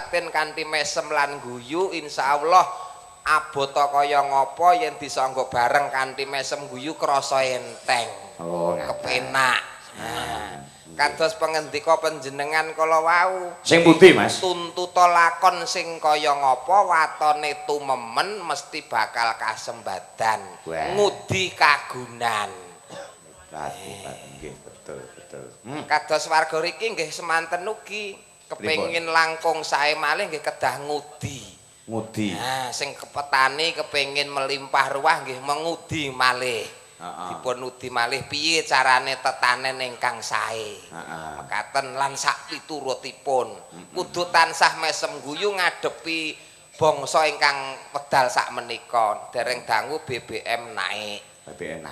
batin kanthi mesem lan guyu insyaallah abota kaya ngapa yen disangga bareng kanthi mesem guyu krasa enteng. Oh, kepenak. Kados pengendika panjenengan kala wau. Sing pundi, Mas? Tuntuta lakon sing kaya ngapa watone tumemen mesti bakal kasembadan. Ngudi kagunan. Nggih, betul. Kados warga riki nggih semanten ugi kepengin langkung sae malih nggih kedah ngudi. Nah, sing kepetani kepengin melimpah ruah nggih mengudi malih. Dipun udi malih piye carane tetanen ingkang sae. Mekaten lan sak piturutipun kudu tansah mesem guyu ngadepi bangsa ingkang wedal sak menika. Dereng dangu BBM naik.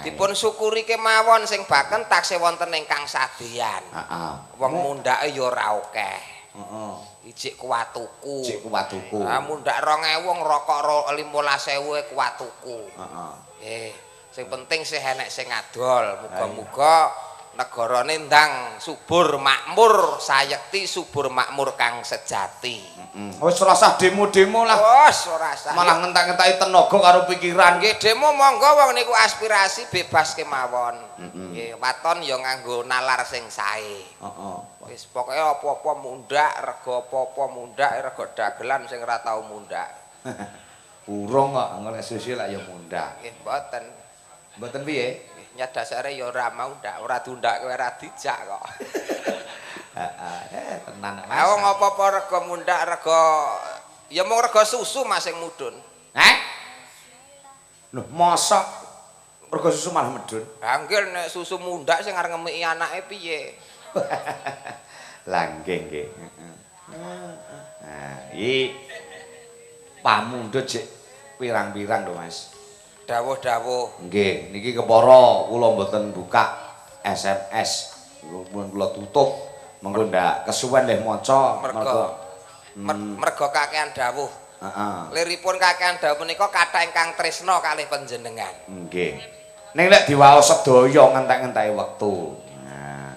Dipun syukuri kemawon sing baken taksih wonten ingkang sadeyan. Wong mundhake ya ora akeh. Ijik kuat tuku. Mundhak 2000 ngrokok 15.000 kuat tuku. Sing penting sih enek sing ngadol. Muga-muga negarane ndang subur makmur sayekti subur makmur kang sejati. Wis ora usah demo-demo lah. Wis ora usah. Malah ngentak-ngentaki tenaga karo pikiran. Nggih demo monggo wong niku aspirasi bebas kemawon. Nggih waton ya nganggo nalar sing sae. Wis pokoke apa-apa mundhak, rega apa-apa mundhak, rega dagelan sing ora tau mundhak. Urung kok ngene susi lak ya mundhak. Nggih mboten. Mboten piye? Nya dasare ya ora mau ndak, ora diundhak kowe ora dijak kok. Tenan Mas. Wong apa-apa rega mundhak, rega ya mung rega susu Mas sing mudhun. Lho, mosok rega susu malah medhun. Anggir nek susu mundhak sing arep ngemiki anake piye? Lah nggih. Nah, iki pamundhut sik pirang-pirang lho Mas. Dawuh-dawuh. Nggih, niki kepara kula mboten buka SMS. Kula tutup. Mengko ndak kesuwen nggih maca merga kakehan dawuh. Liripun kakehan dawuh menika kathah ingkang tresna kalih panjenengan. Nggih. Ning nek diwaos sedaya ngentek-ngenteki wektu. Nah,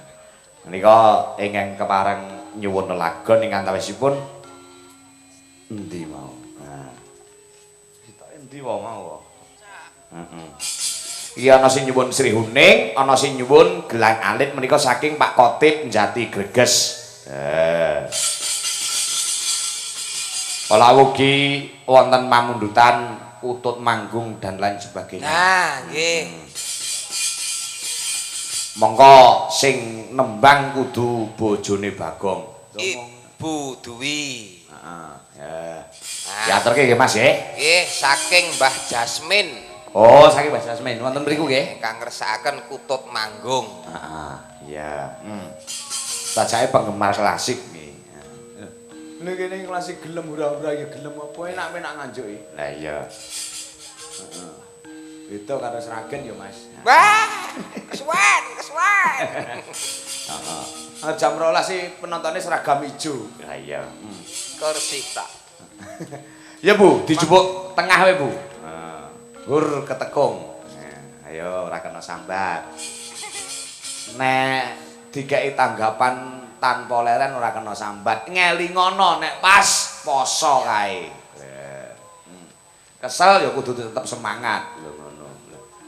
menika ingkang kepareng nyuwun lelagon ing antawisipun endi mau. Nah. Sitoke endi wae mau. Iki ana sing nyuwun Sri Huning, ana sing nyuwun Gelang Alit menika saking Pak Kotip Njati Greges. Kala ugi wonten pamundutan Utut Manggung dan lain sebagainya. Nah, nggih. Monggo sing nembang kudu bojone Bagong. Ibu Dwi. Ya. Diaturke nggih Mas nggih. Nggih, saking Mbah Jasmin. Oh, saking Mbah Jasmin. Wonten mriku nggih. Ingkang ngersakaken Kutut Manggung. Iya. Sajake penggemar klasik nggih. Lha kene klasik gelem ora-ora ya gelem apa enak-enak nganjuki. Lah iya. Beda karo Sragen ya, Mas. Wah, kesuwen. Jam 12 sih penontonnya seragam ijo. Lah iya. Kursi tak. Ya Bu, dijupuk tengah wae Bu. Hur ketekung. Ayo ora kena sambat. Nek dikeki tanggapan tanpa leren ora kena sambat. Ngelingono nek pas poso kae. Kesel ya kudu tetep semangat lho ngono.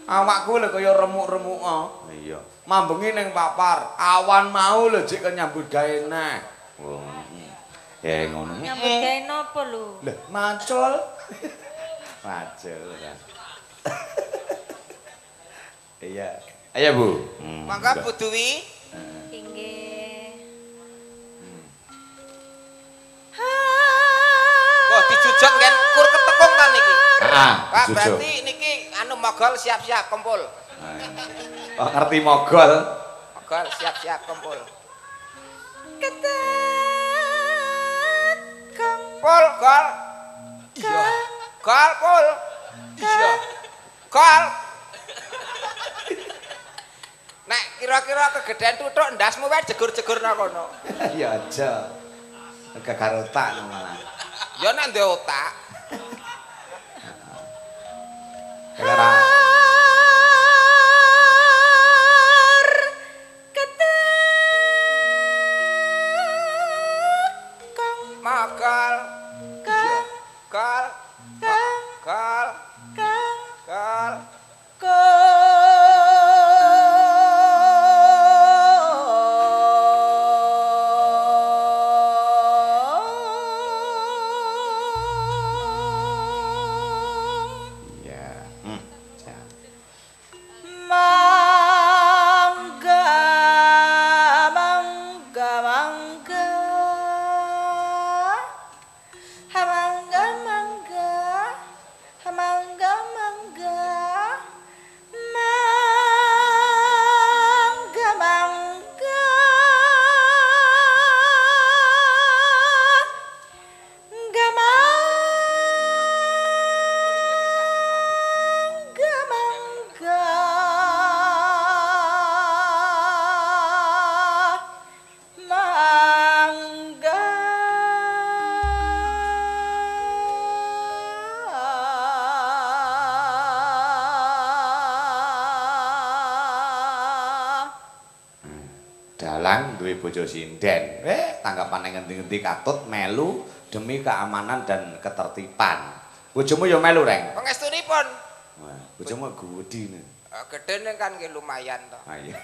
Awakku lho kaya remuk-remuk. Iya. Mambengi ning papar, awan mau lho jek nyambut gawe neh. Ya ngono. Nyambut gawe napa lho? Lah, macul. Macul kan. Iya. Ayo Bu. Mangga Bu Dwi. Inggih. Kok dijujug kan kur ketekung ta niki? Pak dijujug. berarti niki anu mogol siap-siap kumpul. Oh, ngerti mogol. Mogol siap-siap kumpul. Ketekung. Pul gol. Iya. Gol pul. Iya. Gol. Nek kira-kira kegedean tutuk ndasmu wae jegur-jegur nang kono. Ya aja. Kagak otak malah. Ya nek ndek otak. Kira Magal. dalang duwe bojo sinden. Tanggapan yang ngendi-ngendi katut melu demi keamanan dan ketertiban. Bojomu ya melu, Reng? Pangestunipun. Wah, bojomu gedhi. Gedene kan nggih lumayan to. Ah iya.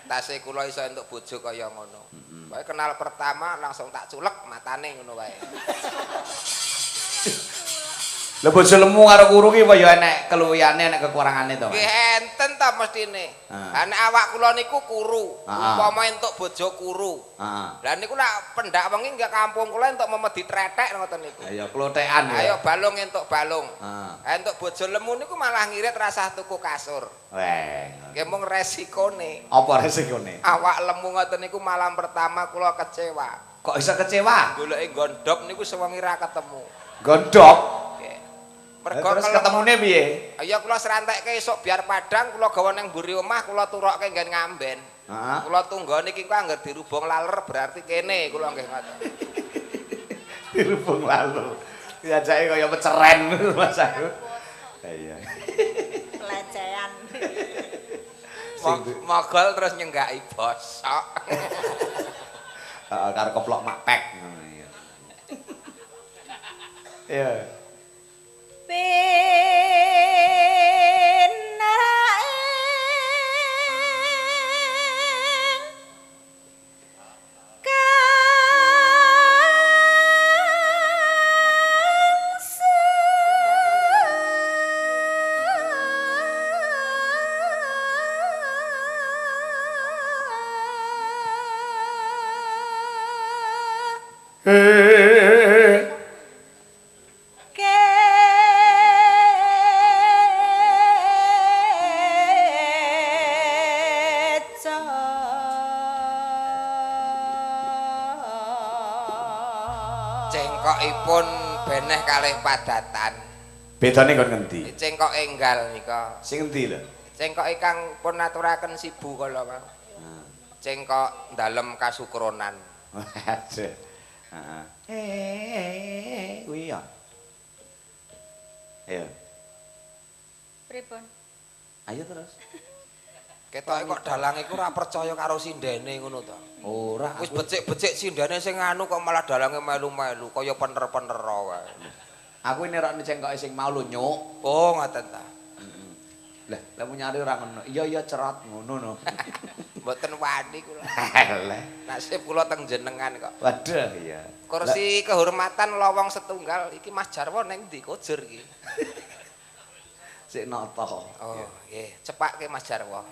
Atase kula iso entuk bojo kaya ngono. Pokoke kenal pertama langsung tak culek matane ngono wae. Lah bojo lemu karo kuru ki apa ya enek keluwihane enek kekurangane to? Nggih enten ta mestine. Nek awak kula niku kuru, umpama entuk bojo kuru. Heeh. Lah niku lak pendak wengi nggih kampung kula entuk memedi tretek ngoten niku. Ayo klothekan ya. Ayo balung entuk balung. Heeh. Entuk bojo lemu niku malah ngirit rasah tuku kasur. Weh. Nggih mung resikone. Apa resikone? Awak lemu ngoten niku malam pertama kula kecewa. Kok iso kecewa? Goleki gondok niku sewengi ra ketemu. Gondok. Mergo terus ketemune piye? Ya kula serantekke esuk biar padang kula gawa ning mburi omah kula turokke nggen ngamben. Heeh. Kula tunggu niki ku angger dirubung laler berarti kene kula nggih ngoten. Dirubung lalu. Diajake kaya peceren Mas aku. Iya. Pelajaran. Mogol terus nyenggaki bosok. Heeh, karo keplok makpek ngono ya. Iya. Cengkokipun beneh kalih padatan. Bedane kon ngendi? Cengkok enggal nika. Sing endi lho? Cengkok ingkang pun aturaken sibu kala wau. Cengkok dalem kasukronan. Aduh. Heeh. Kuwi ya. Ayo. Pripun? Ayo terus. Ketoke kok dalang iku ora percaya karo sindene ngono to. Ora. Wis becik-becik sindene sing anu kok malah dalange melu-melu kaya pener-pener wae. Aku ini rokne cengkoke sing mau lho, Nyuk. Oh, ngoten ta. Lah, lemu nyari ora ngono. Iya cerat ngono no. Mboten wani kula. Lah, Nasib kula teng jenengan kok. waduh iya. Kursi kehormatan lowong setunggal iki Mas Jarwo ning ndi Kojur iki? Sik nata. Oh, nggih, cepake Mas Jarwo.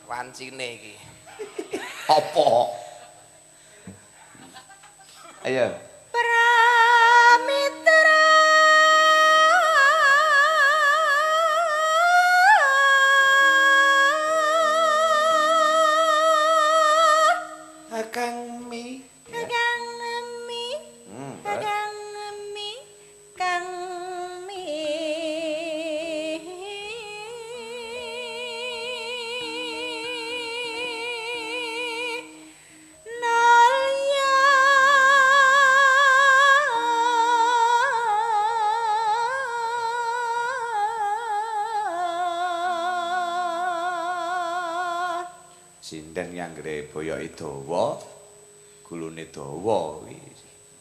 Wancine iki. Apa? Ayo. Pramitra Kakang Mi. Kakang Mi terus? Kakang Mi Kang Mi Nalya Sinden yang gede boyok dawa, gulune dawa,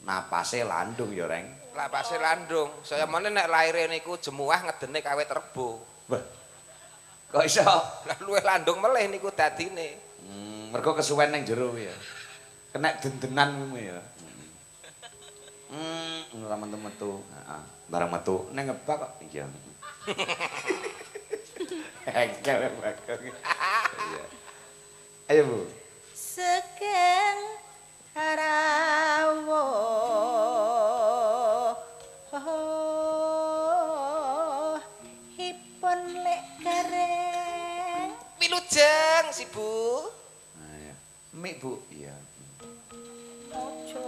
napase landung ya, Reng. Lah pase landung. Saya meneh nek laire niku jemuah ngedene kawit rebo. Wah. Kok iso? Lah luwih landung melih niku dadine. Mergo kesuwen ning jero ya. Kena dendenan kuwi ya. Ora metu-metu. Heeh. Barang metu ning ngebak kok. Iya. Engkel bakal. Iya. Ayo, Bu. Sekeng harawo hipun lek gareng Wilujeng si Bu. Ayo. Mik, Bu. Iya. ojo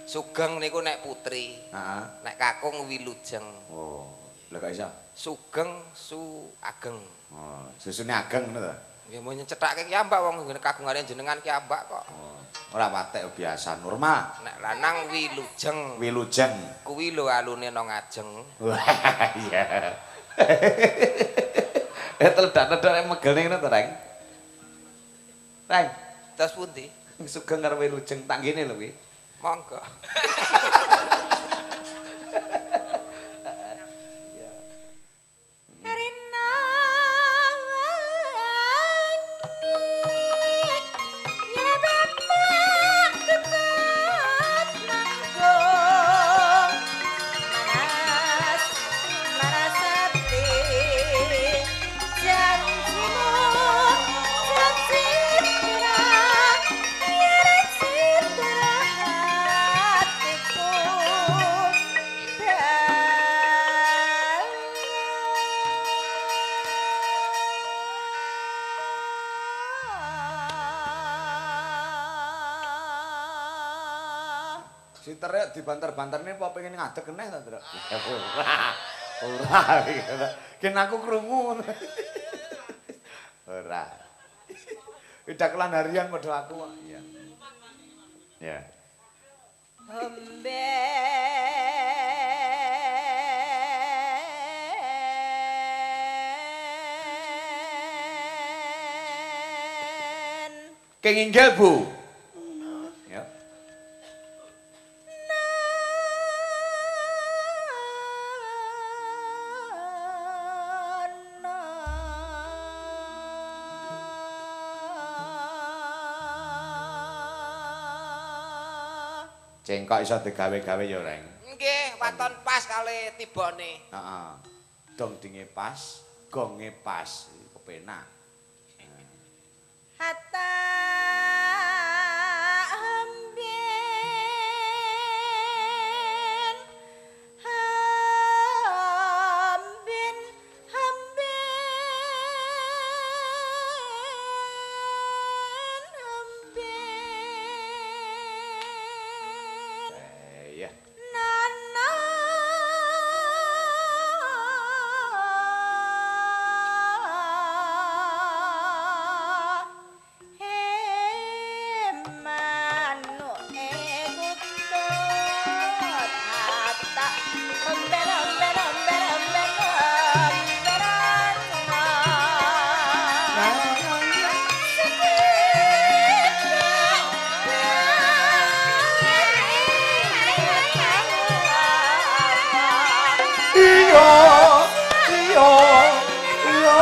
Sugeng niku nek putri. Heeh. Nek kakung wilujeng. Oh, lha kok iso? Sugeng su ageng. Oh, susune ageng ngono ta? Nggih mau nyecethake kiambak wong kagungane jenengan kiambak kok. Oh, ora patek biasa normal. Nek lanang wilujeng. Wilujeng. Kuwi lho alune nang ngajeng. Wah, iya. Teledak-teledak megel ning ngono to, Reng? Reng. Terus pundi? Sugeng karo wilujeng tak ngene lho kuwi. Monggo. Karena ya bapak tetap nanggung manas manas hati janjimu janji terang biar citra hatiku Si terek dibanter-banterne apa pengen ngadeg keneh ta, Ndra? Ora. Ora. Ken aku krungu. Ora. Udah kelan harian padha aku kok. Iya. Ya. Hemben Kenginggal, Bu. Ya. Cengkok iso digawe-gawe ya, Reng. Nggih, waton pas kali tibane. Heeh. Dong dinge pas, gonge pas, kepenak. Hatta hambin Ya. nana hemanu egutut hatta emben emben emben emben Iya, iya, iya.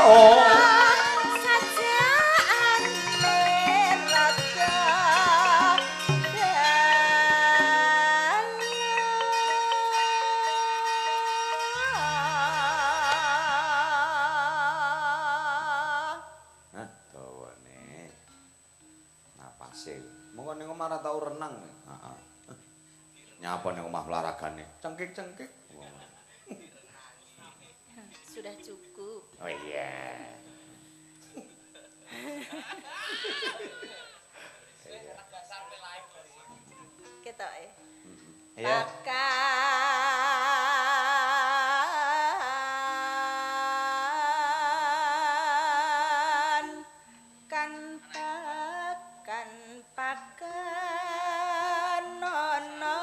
Hah, dawane. Napase. Monggo ning omah ora tau renang. Heeh. Nyapa ning omah olahragane? Cengkik-cengkik. Sudah cukup. Oh iya. Ketok ya. Iya. Pakan nono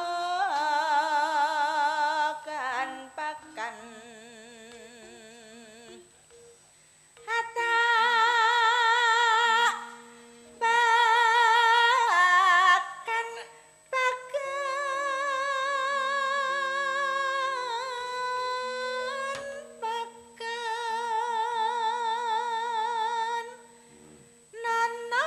kan pakan hatta pakan nono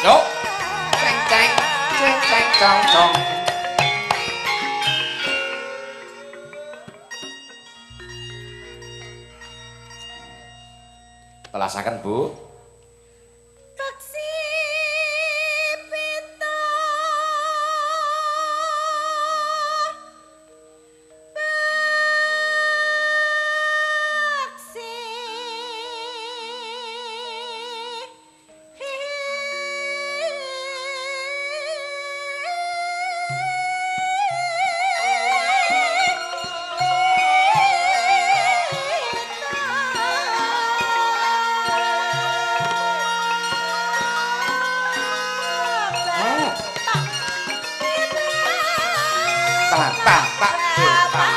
Yo. Ceng ceng ceng ceng cong cong. Telasaken, Bu. Peksi pita tak tak tak tak.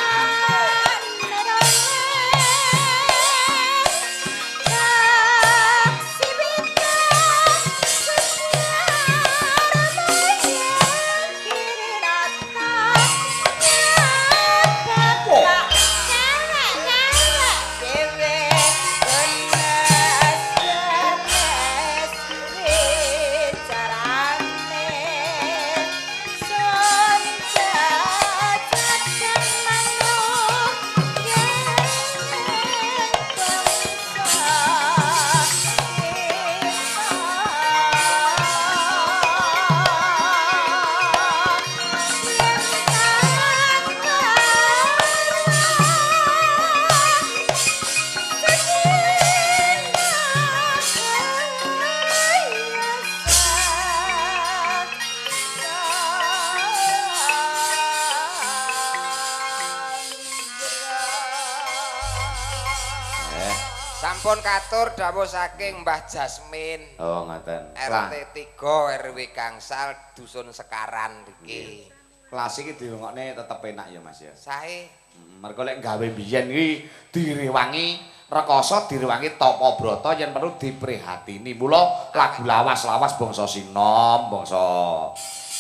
Sampun katur dawuh saking Mbah Jasmin. Oh, ngoten. RT 3 RW Gangsal Dusun Sekaran iki. Kelas iki dirungokne tetep enak ya Mas ya. Sae. Mergo lek gawe biyen iki direwangi rekoso direwangi tapa brata yen perlu diprihatini. Mula lagu lawas-lawas bangsa Sinom, bangsa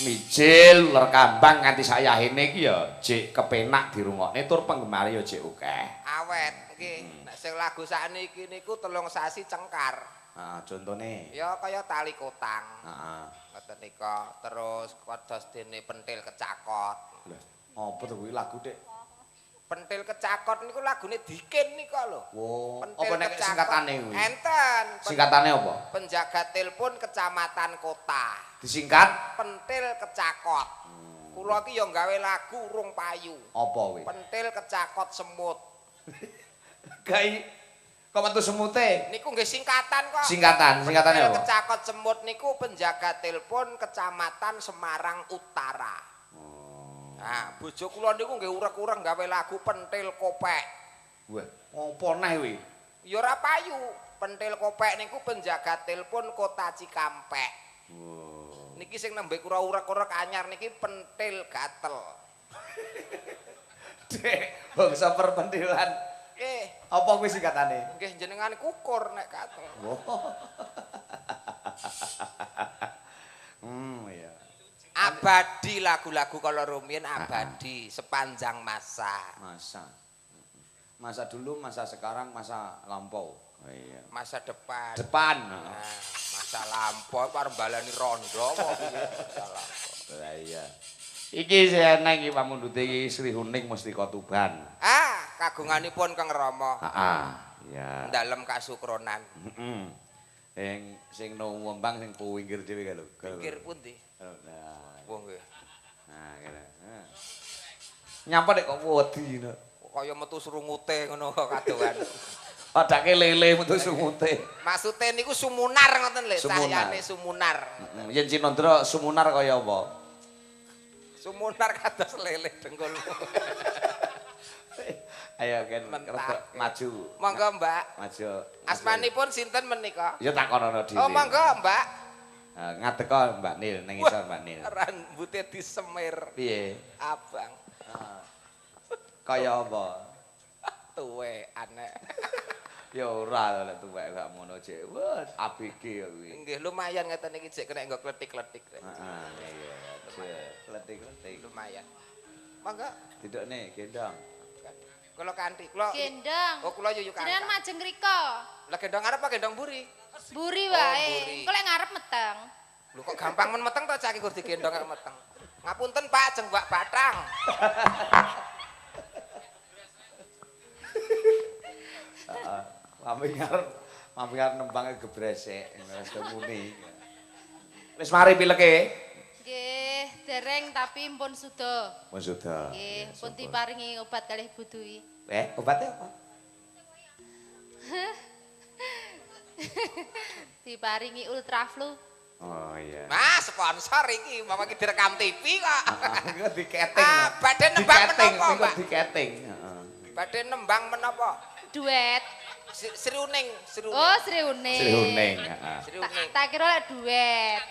Mijil, Lerkambang nganti sayahene iki ya jek kepenak dirungokne tur penggemar ya jek akeh. Awet nggih. Nek sing lagu sakniki niku 3 sasi cengkar. Nah, contone. Ya kaya tali kotang. Heeh. Ngoten nika. Terus kados dene pentil kecakot. Lah, apa to kuwi lagu, Dik? Pentil kecakot niku lagune Dikin nika lho. Oh, Pentil apa nek kecakot. singkatane kuwi? Enten. Singkatane apa? Penjaga telepon kecamatan kota. Disingkat Pentil kecakot. Kula iki ya gawe lagu urung payu. apa kuwi? Pentil kecakot semut. Gai kok metu semute? Niku nggih singkatan kok. Singkatane Pentil apa? kecakot semut niku penjaga telepon kecamatan Semarang Utara. Nah, bojo kula niku nggih urek-urek gawe lagu pentil kopek. Wah, apa neh kuwi? Ya ora payu. Pentil kopek niku penjaga telepon Kota Cikampek. Niki sing nembe kura urek-urek anyar niki pentil gatel. Dek, bangsa perpentilan. Apa kuwi singkatane? Nggih jenengan kukur nek gatel. Iya. Abadi lagu-lagu kalau rumiyin abadi sepanjang masa. Masa dulu, masa sekarang, masa lampau. Oh, iya. Masa depan. Depan. Nah, masa lampau arep balani rondo kok piye masa lampau. Lah iya. Iki seneng iki pamundhute iki Sri Huning Mustika Tuban. Kagunganipun Kang Rama. Heeh, iya. Dalem kasukronan. Heeh. Sing no Wembang sing pinggir dhewe ka lho. Pinggir pundi? Nah, Wong nggih. nah kene. Nyapa nek kok wedi no. Kaya metu srungute ngono kadoan. Padake lele metu sumute. Maksude niku sumunar ngoten lho, Sumunar. cahyane sumunar. Yen Cinandra sumunar kaya apa? Sumunar kados lele dengkulmu. Ayo kan Mentak. maju. Monggo, Mbak. Maju. Asmanipun sinten menika? Ya takonono dhewe. Oh, monggo, Mbak. Ngadeka Mbak Nil ning isor Mbak Nil. Rambute disemir. Piye? Abang. Kaya apa? Tuwe aneh. Ya ora lek tuwek gak ngono cek. Wah, ABG ya kuwi. Nggih lumayan ngeten iki jek kena nggo kletik-kletik. Heeh, iya. Kletik-kletik. Lumayan. Monggo. Didokne gendong. Kula kanthi, kula Gendong. Oh, kula yuyu Jenengan kangkang. majeng riko. Lah gendong arep apa gendong buri? Buri Oh, wae. buri. Engko lek ngarep meteng. Lho kok gampang men meteng to cah iki gur digendong kok meteng. Ngapunten Pak, jeng Mbak Batang. Mami ngarep nembang gebresek wis muni. Wis mari pileke. Nggih, dereng tapi pun suda. Wis sudah. Nggih, pun diparingi obat kalih budui. Obatnya apa? Diparingi Ultraflu. Oh iya. Mas sponsor iki, Bapak iki direkam TV kok. Iku diketing. Badhe nembang menapa, Iku Pak? diketing, heeh. Badhe nembang menapa? Duet. Sri Uning, Sri Uning. Oh, Sri Uning. Sri Huning, heeh. Sri Uning. Tak kira lek duet.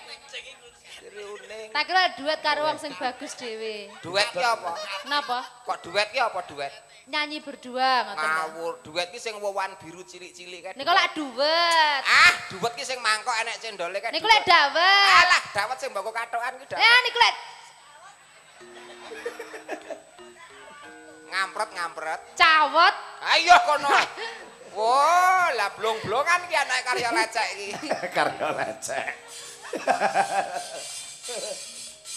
Sriuning. Tak kira duet karo wong sing bagus dhewe. Duet ki apa? Napa? Kok duet ki apa duet? Nyanyi berdua ngoten. lho. Ngawur, duet ki sing wewan biru cilik-cilik kan. Niku lek duet. Ah, duet ki sing mangkok enek cendole kan. Niku lek dawet. Alah, dawet sing mboko kathokan ki dawet. Niku lek Ngampret. cawet. Ayo kono. Wah, lah blong-blongan ki anake karya lecek iki. Karya lecek.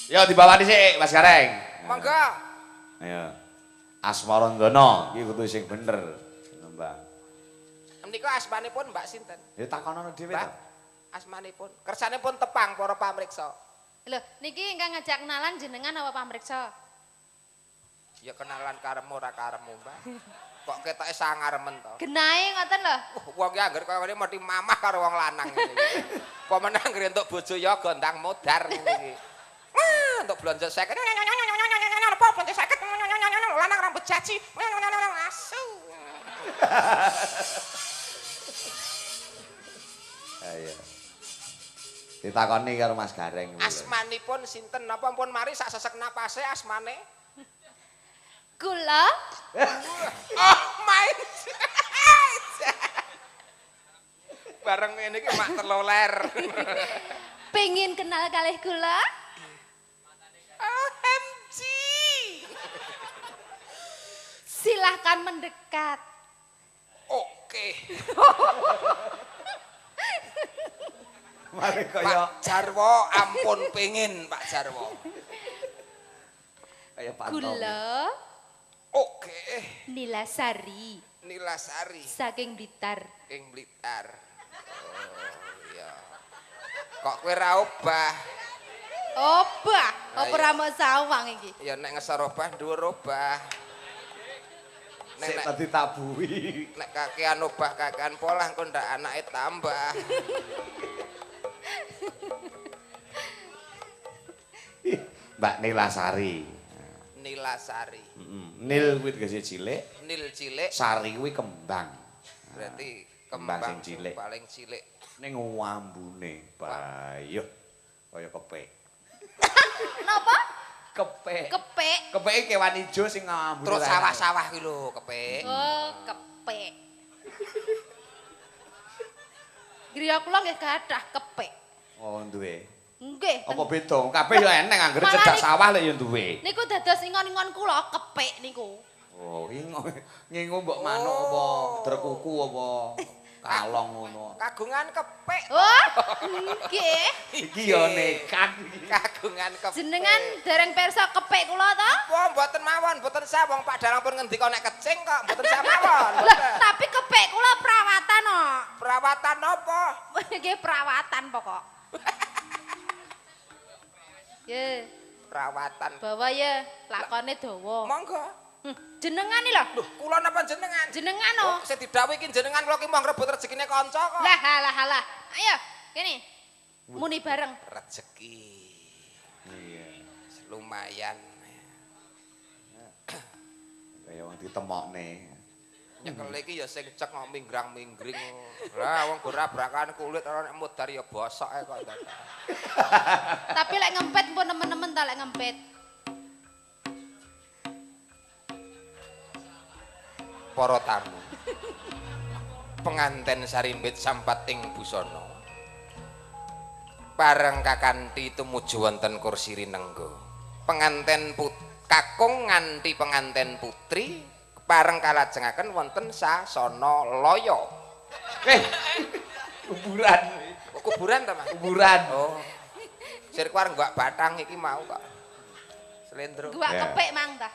Yo dibawa dhisik Mas Gareng. Monggo. Ayo. Asmarandono iki kudu sing bener. Mbak. Menika asmanipun Mbak sinten? Ya takonono dhewe Mbak. to. Asmanipun. Kersanipun tepang para pamriksa. Lho, niki ingkang ngajak kenalan jenengan apa pamriksa? Ya kenalan karemu ora karemu, Mbak. Kok ketoke sangaremen to. Genahe ngoten lho. Wong ki angger kaya ngene mesti mamah karo wong lanang ngene iki. Apa meneh anggere entuk bojo ya gondang modar ngene iki. Wah, untuk belanja 50. Apa belanja 50? Lanang rambut caci. Asu. Ayo. Ditakoni karo Mas Gareng. Asmanipun sinten? Napa ampun mari sak sesek napase asmane? Kula Oh, main. Bareng ngene iki mak teloler. pengin kenal kalih kula. OMG. Silahkan mendekat. Oke. Mari Pak kaya Jarwo ampun pengin Pak Jarwo. kaya pantong. Kula Oke. Nilasari Nilasari saking Blitar. ing Blitar. Oh iya. Kok kowe ra obah? Obah, apa Ayo. ora mau sawang iki? Ya nek ngesor obah dhuwur obah. Sik Nek tadi tabui. nek kakean obah kakean polah engko ndak anake tambah. Mbak Nilasari. Nilasari. Nil kuwi tegese cilik, Nil cilik sari kuwi kembang. berarti Kembang kembang sing cilik. paling cilik. Ning wambune bayuh kaya kepek. Napa? Kepek. Kepek. Kepeke kewan ijo sing ngambune. Terus sawah-sawah ki lho kepek. Oh, kepek. Griya kula nggih gadah kepek. Oh, duwe. Nggih. Apa beda? Kabeh ya eneng anggere Malah cedak nik- sawah lek ya duwe. Niku dados ingon-ingon kula kepek niku. Oh, ngingu mbok manuk apa drekuku apa kalong ngono. Kagungan kepek. Oh, nggih. Iki ya nekat iki. Kagungan kepek. Jenengan dereng pirsa kepek kula ta? Wah, mboten mawon, mboten sah wong Pak Dalang pun ngendika nek kecing kok, mboten sah mawon. Lah, tapi kepek kula perawatan kok. Perawatan apa? Nggih perawatan pokok. Ye, Perawatan. bawa ya lakone dawa. Monggo. Jenengan iki lho. Loh, kula napa jenengan? Jenengan Oh, oh. sing didhawuhi ki jenengan kula ki mau ngrebut rezekine kanca kok. Lah halah halah. Ayo, kene. Muni bareng. Rezeki Iya. lumayan. Kaya wong ditemokne. Nyekel iki ya sing cek kok minggrang-minggring. Lah wong gorabrakan kulit ora nek mudar ya bosok ae kok. Tapi lek ngempet pun nemen-nemen ta lek ngempet. Para tamu. Penganten sarimbit sampating busana. Bareng kakanthi tumuju wonten kursi rinengga. Penganten kakung nganti penganten putri pareng kalajengaken wonten sasana laya. Kuburan. Oh, kuburan ta, Mas? Kuburan. Oh. Sir kuwi arep gak batang iki mau kok. Slendro. Gua Ya. kepek mang ta.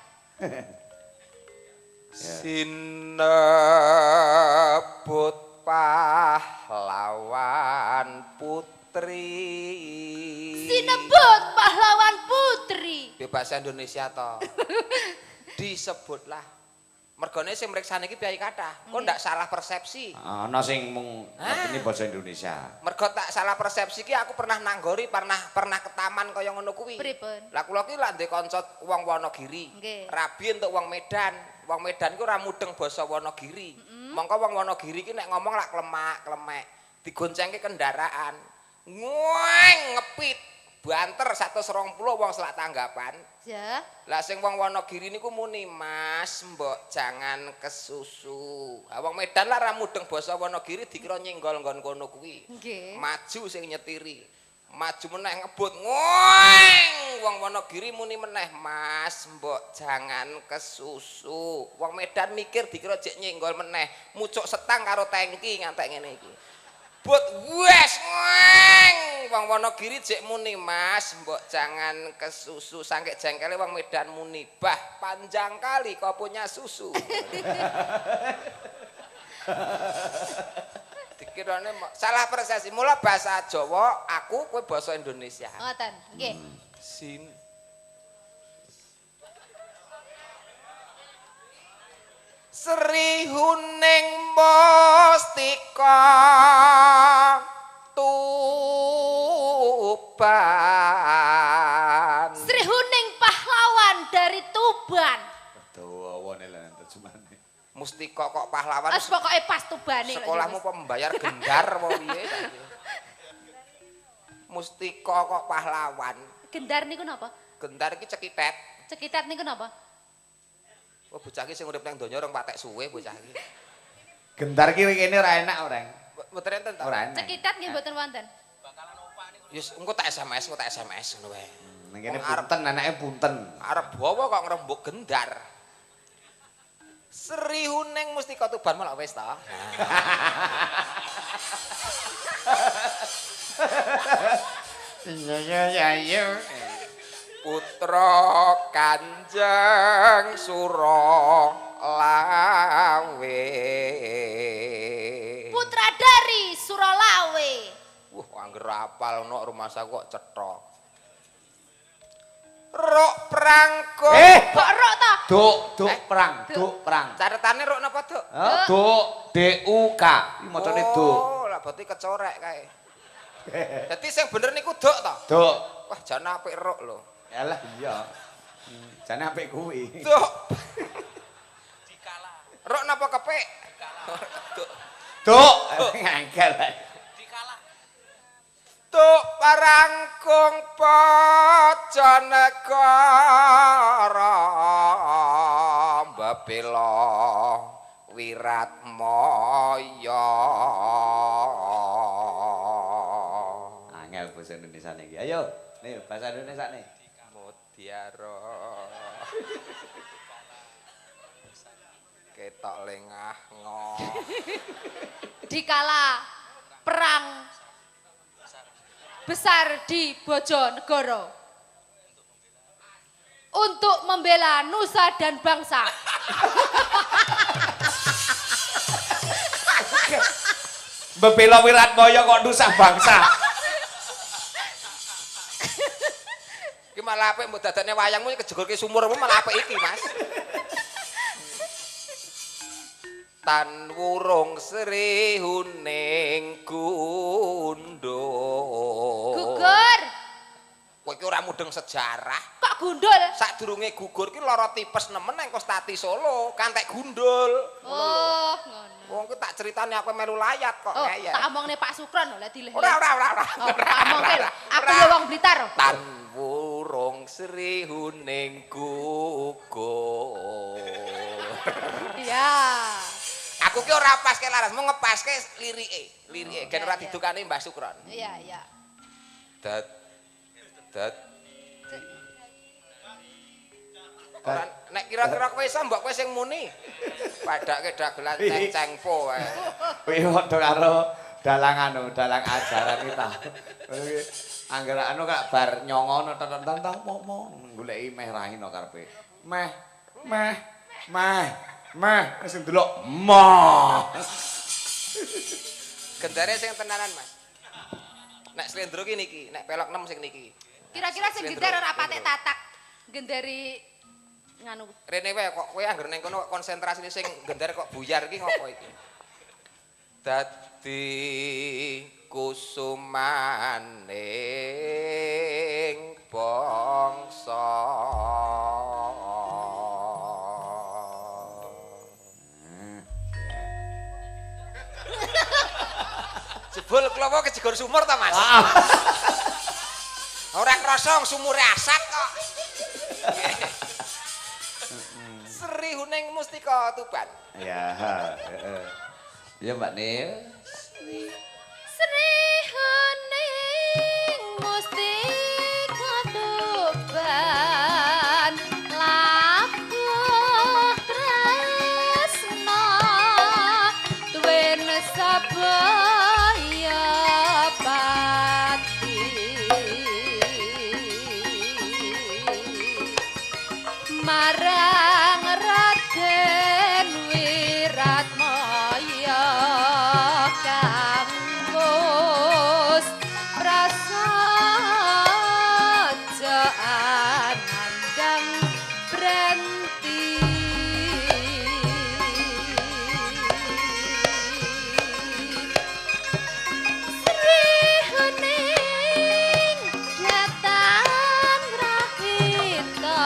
Sinebut pahlawan putri. Sinebut pahlawan putri. Bahasa Indonesia to. Disebutlah. Mergone sing mriksani iki piyai kathah. Kok ndak salah persepsi. Ana sing mung ngerteni basa Indonesia. Mergo tak salah persepsi ki aku pernah nanggori, pernah ke taman kaya ngono kuwi. Pripun? Lah kula ki lak ndek kanca wong Wonogiri. Nggih. Rabi entuk wong Medan. Wong Medan ku ora mudeng basa Wonogiri. Mongko wong Wonogiri ki nek ngomong lak klemak-klemek, digoncengke kendaraan. Ngueng ngepit. banter 120 wong selak tanggapan. Ya. Lah sing wong Wonogiri niku muni Mas, mbok jangan kesusu. Ha wong Medan lah ra mudeng basa Wonogiri dikira nyenggol nggon kono kuwi. Nggih. Maju sing nyetiri. Maju meneh ngebut ngoeng. Wong Wonogiri muni meneh Mas, mbok jangan kesusu. Wong Medan mikir dikira jek nyenggol meneh. Mucuk setang karo tangki ngantek ngene iki. But wes ngoeng. Wong Wonogiri jek muni Mas, mbok jangan kesusu. Sangke jengkele wong Medan muni, "Bah, panjang kali kau punya susu." Dikirane salah persesi. Mula bahasa Jawa, aku kowe basa Indonesia. Ngoten. Nggih. Sin Sri Huning Mustika Tuban. Sri Huning pahlawan dari Tuban. Dawane lan terjemahane. Mustika kok pahlawan. Wes pokoke pas Tubane. Sekolahmu pembayar gendar apa piye? Mustika kok pahlawan. Gendar niku napa? Gendar iki cekitet. Cekitet niku napa? Oh bocah iki sing urip nang donya rong patek suwe bocah iki. Gendar ki kene ora enak ora. Mboten enten ta? Ora enak. Cekitet nggih mboten wonten. Yus engko tak SMS ngono wae. Ning kene punten anake punten. Arep bawa kok ngrembug gendar. Sri Huning Mustika Tuban malah wis ta. Ya. Putra Kanjeng Suralawe. Putra dari Suralawe. Wah, angger apal ono rumah saya kok cetok. Rok prangko. Kok rok ta? Duk perang, duk perang. Catetane rok napa, Duk? Duk DUK. Iki macane duk. Oh, lah berarti kecorek kae. Dadi sing bener niku Duk to? Duk. Wah, jan apik rok lho. Yalah iya. Jane apik kuwi. Duk. Dikala. Rok napa kepik? Duk. Duk. Ngangkel. Tuk parangkung paca negara mbabela Wiratmaya. Angel basa Indonesia iki. Ayo, nih bahasa Indonesia nih. Mutiara. Ketok lengah ngong. Dikala perang besar di Bojonegoro untuk membela nusa dan bangsa. Mbebela Wiratmaya kok nusa bangsa. Iki malah apik mbok dadane wayangmu kejegolke sumurmu malah apik iki, Mas. Tan wurung Sri Huning gundul. Gugur. Kowe iki ora mudeng sejarah. Kok gundul? Sadurunge gugur ki lara tipes nemen nang Kostati Solo, kantek gundul. Oh, ngono. Wong ku tak critani aku melu layat kok Oh, ngeyel. tak omongne Pak Sukron lho dileh. Ora. Oh, tak omongke lho. Aku ya wong Blitar. Tan wurung Sri Huning gugur. Iya. Aku ki ora pas ke laras, mau ngepaske lirike. Gen ora didukani Mbah Sukron. Iya. Dat. Ora nek kira-kira kowe iso mbok kowe sing muni. Padake dagelan cengpo wae. Kuwi padha karo dalang ajaran kita. Angger anu kak bar nyongono tentang mau goleki meh rahino karepe. Meh sing delok mah. Gendare sing tenanan, Mas. Nek slendro ki niki, nek pelok 6 sing niki. Kira-kira sing gendar ora patek tatak. Gendari nganu. Rene wae kok kowe angger ning kono konsentrasi sing gendar kok buyar iki ngopo iki? Dadi kusumaning bangsa. Jebul klowo kejegor sumur ta, Mas? Ora krasa sumure asat kok. Sri Huning Mustika Tuban. Ya, heeh. Ya Mbak Nil. Sri Huning Mustika Tuban labuh tresna tuwin sabaya pati marang Raden Wiratmaya kanggus prasaja anandang brenti Sri Huning datang rahita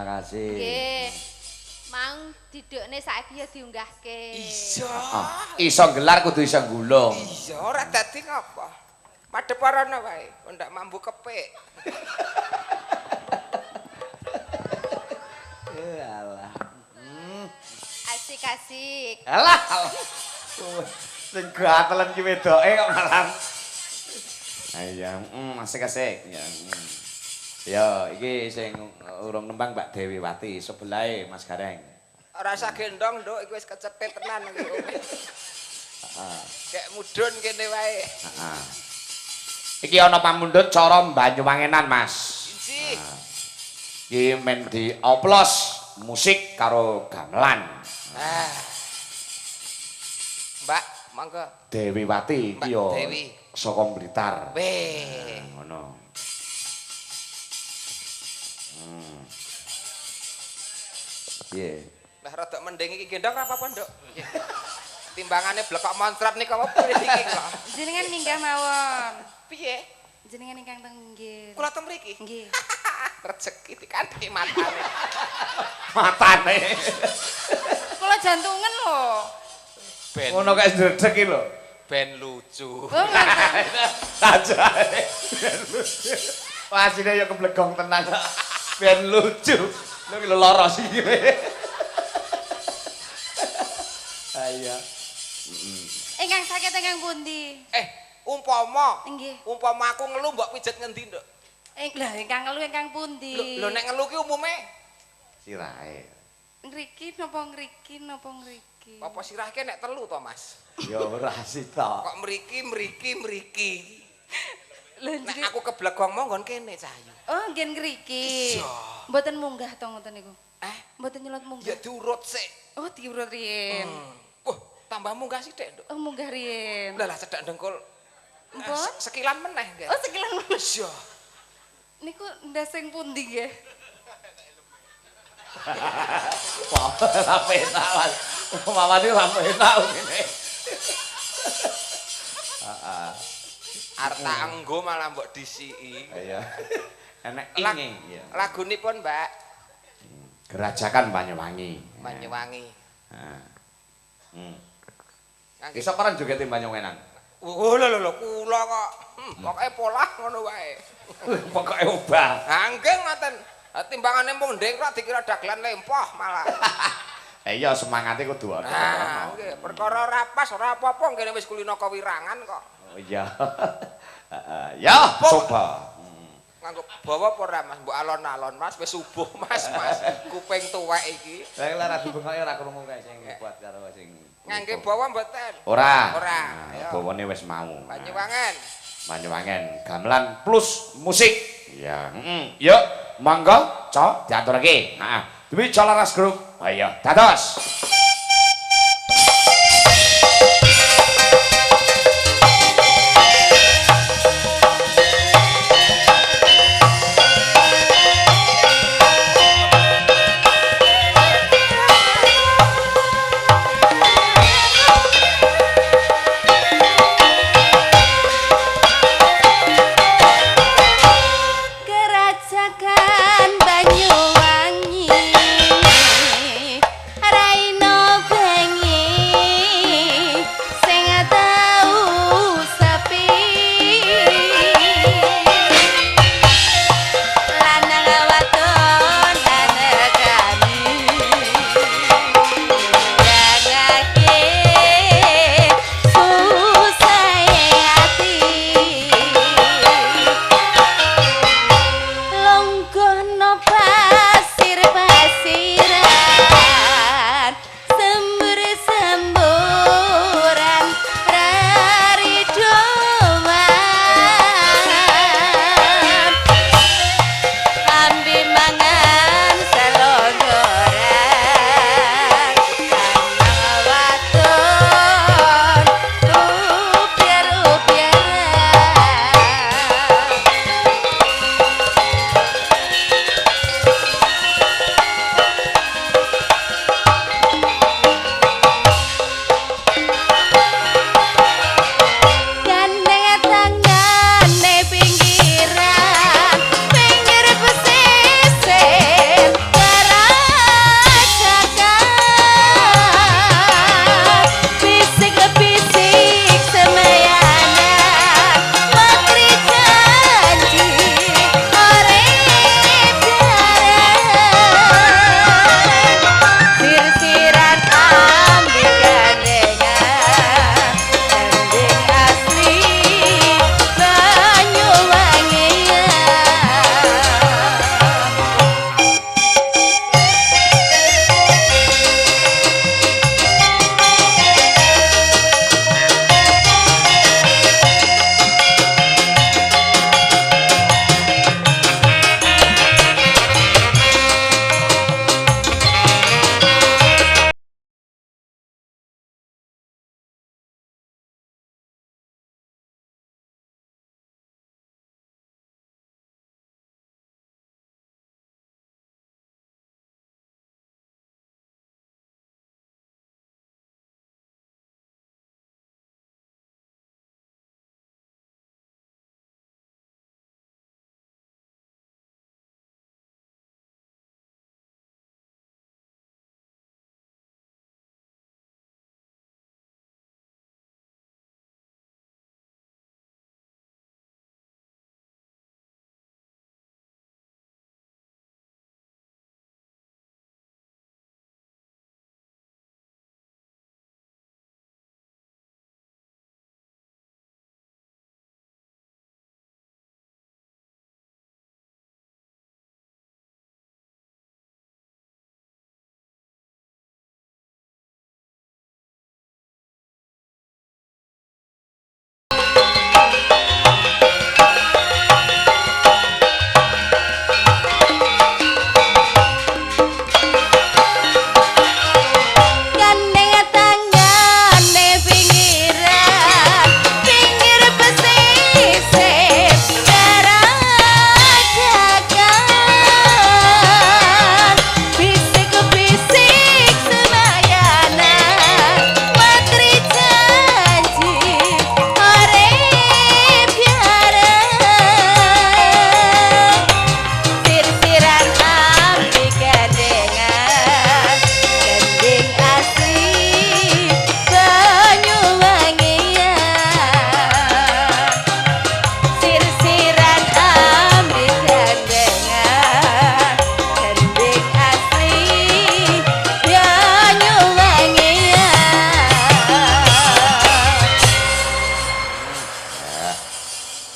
Terima kasih. Nggih. Mang didekne saiki ya diunggahke. Iya. Iso gelar kudu iso gulung. Iya, ora dadi ngapa. Madhep rono wae, kok ndak mambu kepik. Alah. Asik-asik. Alah. Sing gatelan ki wedoke kok malah. Ayo, asik-asik. Ya. Ya, iki sing urung nembang Mbak Dewi Wati, sebelahe Mas Gareng. Ora usah gendong, Nduk, iki wis kecetit tenan iki. Heeh. Kayak mudhun kene wae. Heeh. Iki ana pamundhut cara Banyuwangenan, Mas. Inji. Iki men dioplos musik karo gamelan. Mbak, monggo. Dewi Wati iki yo Mbak Dewi. saka Blitar. Weh. Ngono. Piye? Lah rada mending iki gendong apa apa, Nduk? Timbangane blekok montrat nika apa piye iki kok? Jenengan minggah mawon. Piye? Jenengan ingkang tenggih. Kula teng mriki. Nggih. Rezeki dikandheki matane. Matane. Kula jantungan lho. Ben Ngono kae ndredeg iki lho. ben lucu. Oh, ngoten. Sajane. Wah, asine ya keblegong tenan. Ben lucu. Lho iki lara sih. Ayo. Ingkang sakit ingkang pundi? Umpama Nggih. aku ngelu mbok pijet ngendi, Nduk? Lah ingkang ngelu ingkang pundi? Lho nek ngelu ki umume Sirahe. Ngriki napa ngriki napa ngriki? apa sirahke nek telu to, Mas? Ya ora sih tok. Kok mriki. Lho Nek aku keblegong monggon kene Cahayu. Oh, nggih ngriki. Iya. Mboten munggah to ngoten niku. Mboten nyelot Ya munggah. diurut sik. Oh, diurut riyin. Wah, tambah munggah sithik, Nduk. Oh, munggah riyin. Lah cedhak dengkul. Mpun? Sekilan meneh, nggih. Oh, sekilan Iya. niku ndas sing pundi nggih? Wah, ora penak, Mas. Mama iki ora penak ngene. Heeh. Arta enggo malah mbok disiki. Iya. Enek inging ya. Lagunipun, Mbak. Gerajakan Banyuwangi. Banyuwangi. Heeh. Ngangge Iso paran joget Banyuwangenan. Oh lho kula kok. Pokoke polah ngono wae. Pokoke obah. Nggih ngoten. Timbangane mung ndek kok dikira dagelan lempoh malah. Iya semangate kudu ana. Nah, nggih, perkara ora pas ora apa-apa kene wis kulina kawirangan kok. Oh iya. Heeh. Ya, coba. Nganggo bawa apa ora Mas? Mbok alon-alon Mas, wis subuh Mas. Kuping tuwek iki. Lah lara dibengoke ora krungu kae sing kuat karo sing. Ngangge bawa mboten? Ora. Ora. Nah, bawane wis mau. Banyuwangen. Banyuwangen gamelan plus musik. Ya, Yuk, monggo, Cok, diaturake. Heeh. Demi Jalaras Group. Ayo, dados. Gerajakan Banyuwangi Raino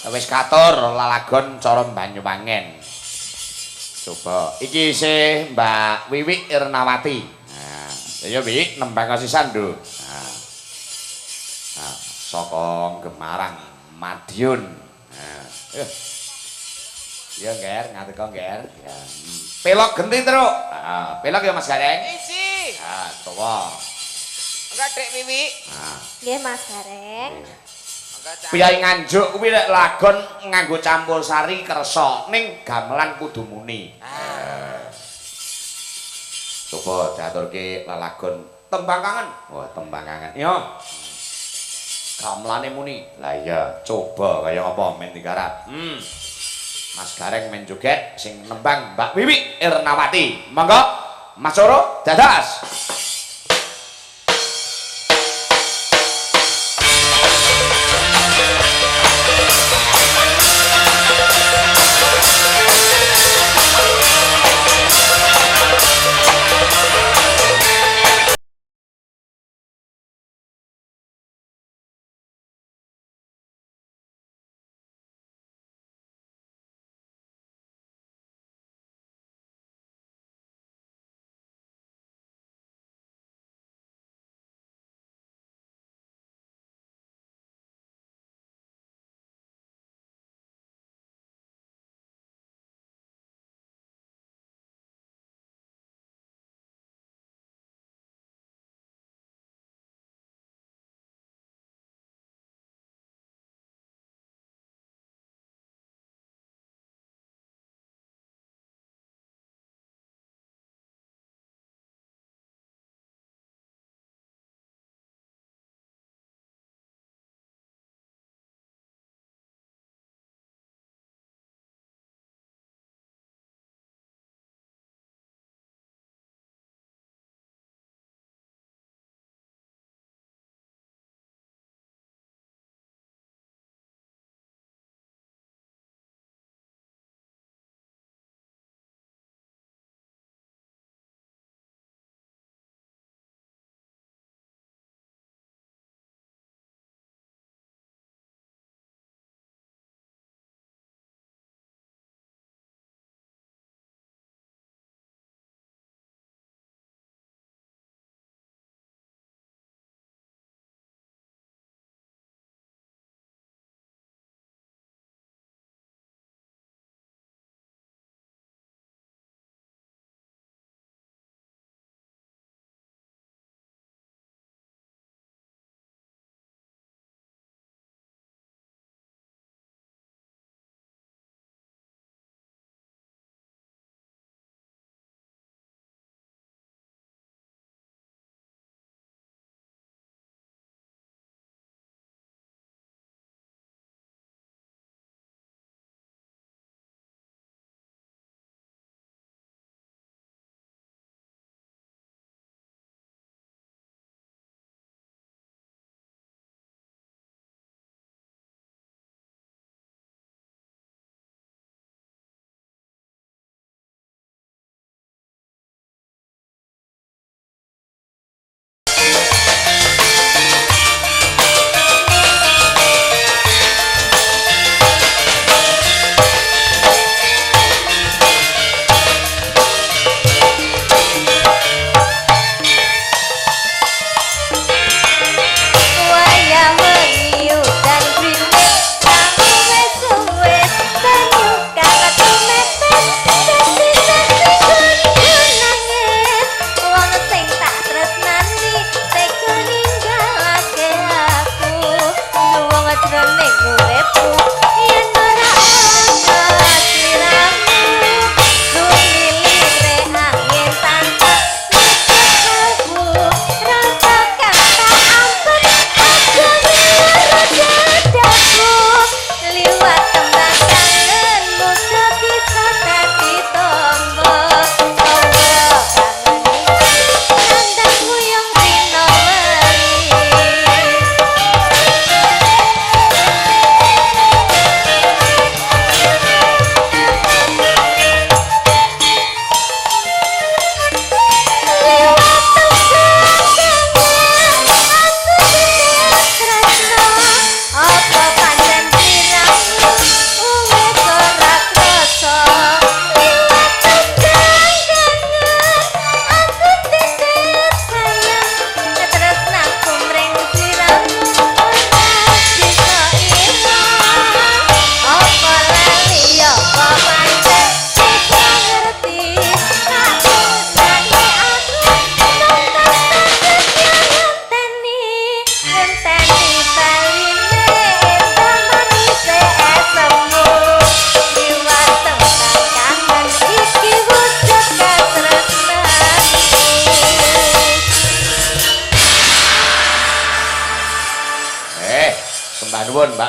Wis katur lalagon cara Banyuwangen. Coba iki isih Mbak Wiwi Irnawati. Nah, ya Wi nembang kasisan lho. Nah. Nah, saka Gemarang Madiun. Nah, ya Nger, ngateko Nger. Ya. Pelok genti terus. Nah, pelok ya Mas Gareng. Isi. Nah, coba. Enggak Dek Wiwi. Nah. Nggih Mas Gareng. Piyai Nganjuk kuwi lek lagon nganggo campur sari kersa ning gamelan kudu muni. Coba diaturke lelagon tembang kangen. Wah, tembang kangen. Yo. Gamelane muni. Lah iya, coba kaya apa men digarap. Mas Gareng men joget sing nembang Mbak Wiwi Irnawati. Monggo Mas Coro dadas.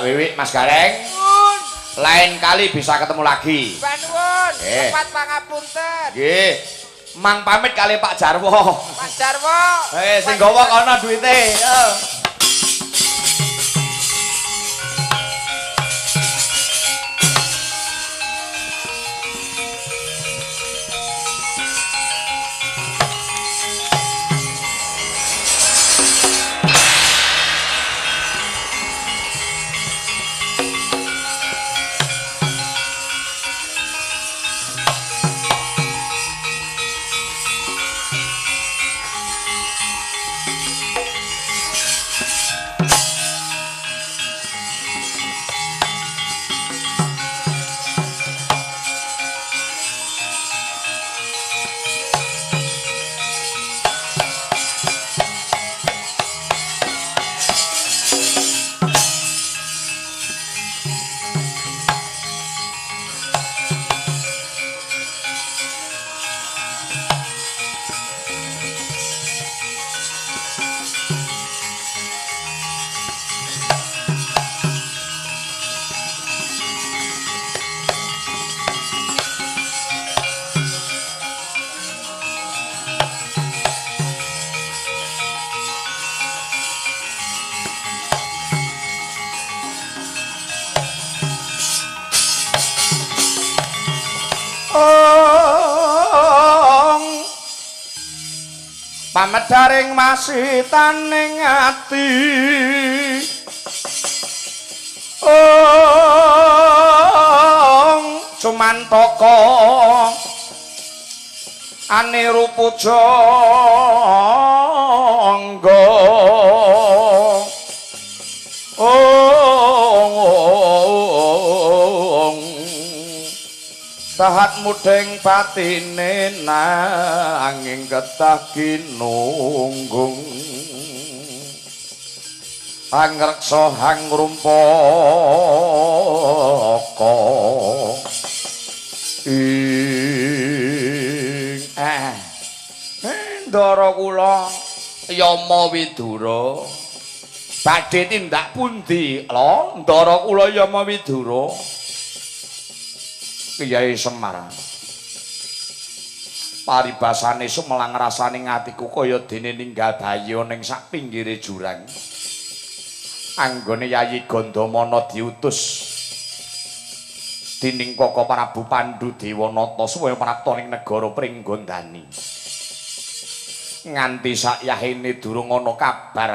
Wiwik Mas Gareng. Lain kali bisa ketemu lagi. Panuwun, Eh. tepat pangapunten. Nggih. Mang pamit kali Pak Jarwo. Pak Jarwo. Sing gawa kono duwite. Yo. Pamedaring masitaning ati Cumantaka anirupuja angga Tahat mudeng batine nanging ketah kinunggung angreksa hang rumpaka ing ndara kula Yama Widura badhe tindak pundi lho ndara kula Yama Widura Kyai Semar paribasane sumelang rasane atiku kaya dene ninggal bayi ning sak pinggire jurang anggone Yayi Gandamana diutus dening Kaka Prabu Pandhu Dewanata supaya prapta ning negara Pringgondani nganti sakyahene durung ana kabar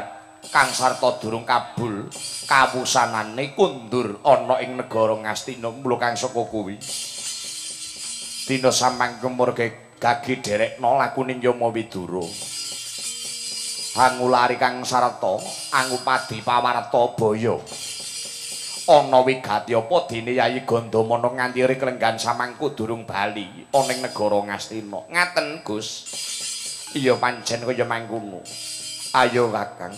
kang sarta durung kabul kawusanane kundur ana ing negara Ngastina mula kang saka kuwi dina samang kemurge gagi derekna lakuning Yama Widura hangulari kang sarta angupadi pawarta baya ana wigati apa dene Yayi Gandamana nganti klenggan samangku durung bali ana ing negara Ngastina ngaten Gus iya pancen kaya mangkono ayo Kakang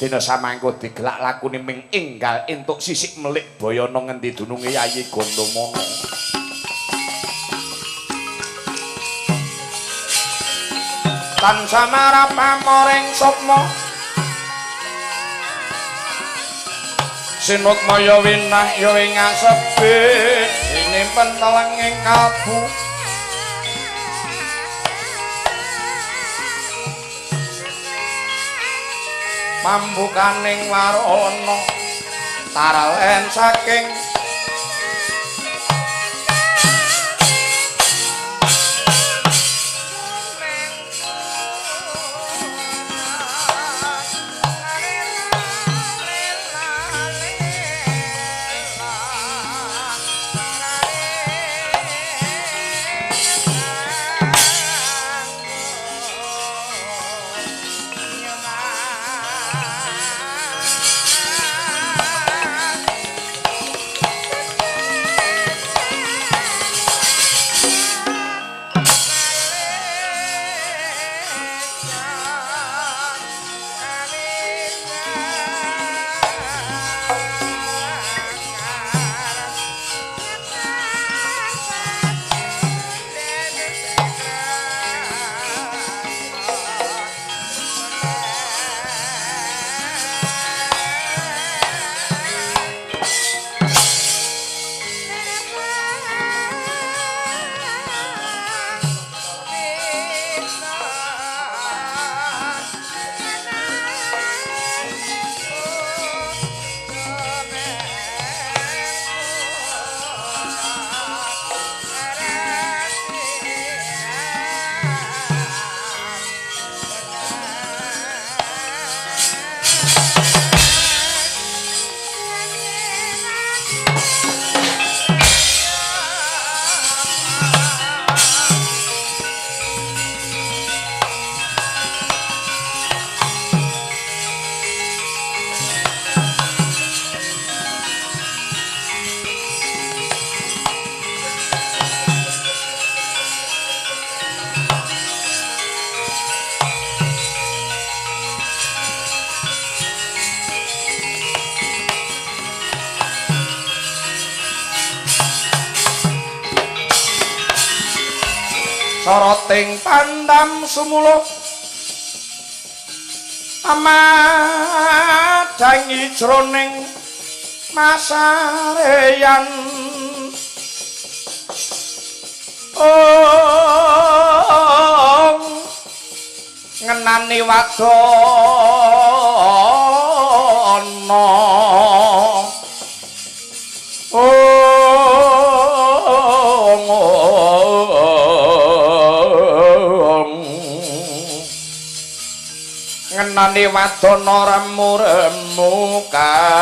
dina samangku digelak lakune ming enggal entuk sisik melik bayana ngendi dununge Yayi Gandamana tansah marap pamoring sukma sinut maya winah ya ing asebit ini pentelenging kalbu pambukaning warana taralen saking soroting pandam sumula amadangi jroning masareyan ngenani wadana ngenani wadana remu-remu kalingan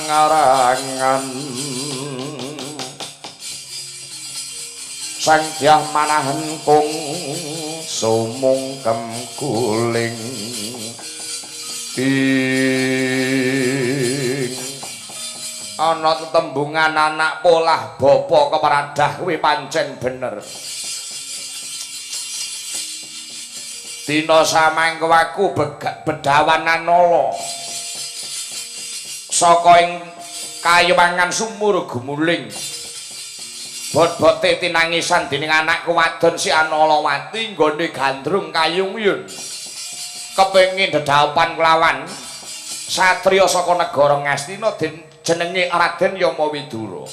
ngarangan sang dyah manahen kung sumungkem guling ing ana tetembungan anak polah bapa keparadah kuwi pancen bener. Dina samangka aku bedawan Anala saka ing kayewangan sumur gumuling bot-bote tinangisan dening anakku wadon si Analawati nggone gandrung kayung-yun kepengin dedapan kelawan satriya saka negara Ngastina jenenge Raden Yamawidura.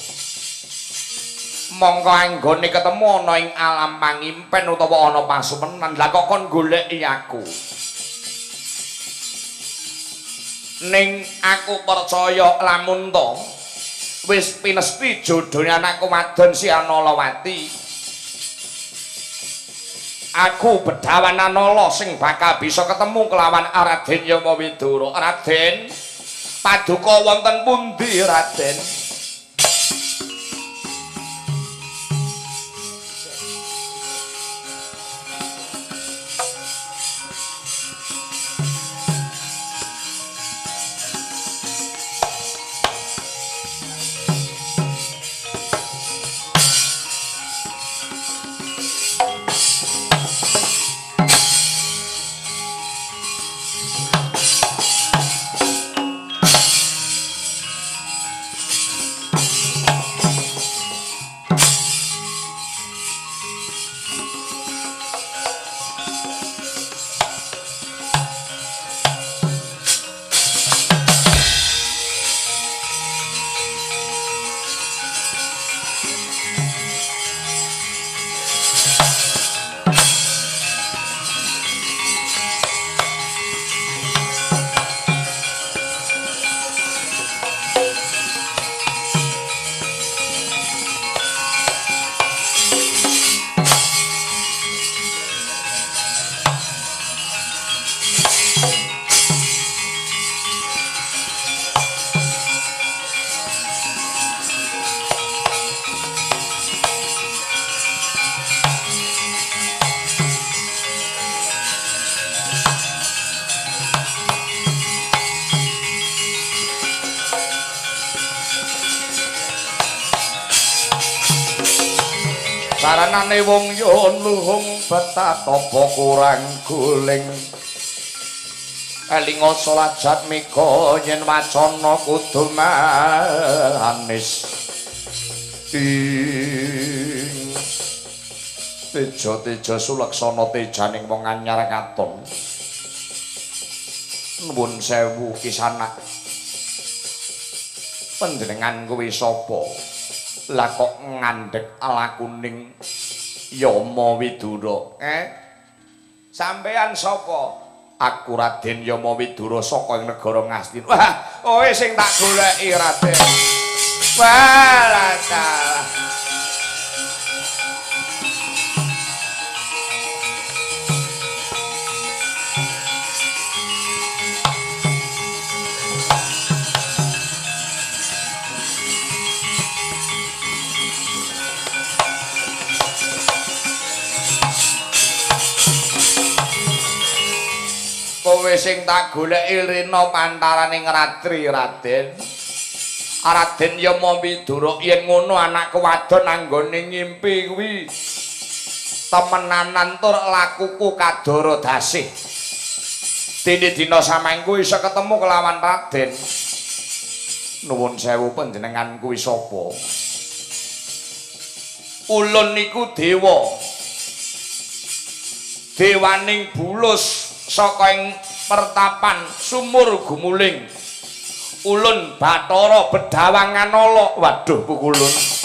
Mongko anggone ketemu ana ing alam pangimpen utawa ana pasumenan lha kok kon goleki aku ning aku percaya lamun to wis pinesti jodhone anakku wadon si Analawati aku bedawan Anala sing bakal bisa ketemu kelawan Raden Yamawidura. Raden paduka wonten pundi Raden? Saranane wong yo luhung betatapa kurang guling elinga salajat mika yen wacana kudu manis teja sulaksana tejaning wong anyar katon nuwun sewu kisanak panjenengan kuwi sapa lah kok ngandhek lakuning Yamawidura sampean sapa? Aku Raden Yamawidura saka ing negara Ngastina. Wah kowe sing tak goleki Raden. Walah kowe sing tak goleki rena pantaraning ratri Raden. Raden ya mompi duruk yen ngono anak wadon anggone ngimpi kuwi temenanan tur lakuku kadoro dasih. Dene dina samengku iso ketemu kelawan Raden. Nuwun sewu panjenengan kuwi sapa? Ulun niku dewa. Dewaning bulus saka ing pertapan sumur gumuling. Ulun Bathara Bedawangan Ala. Waduh pukulun.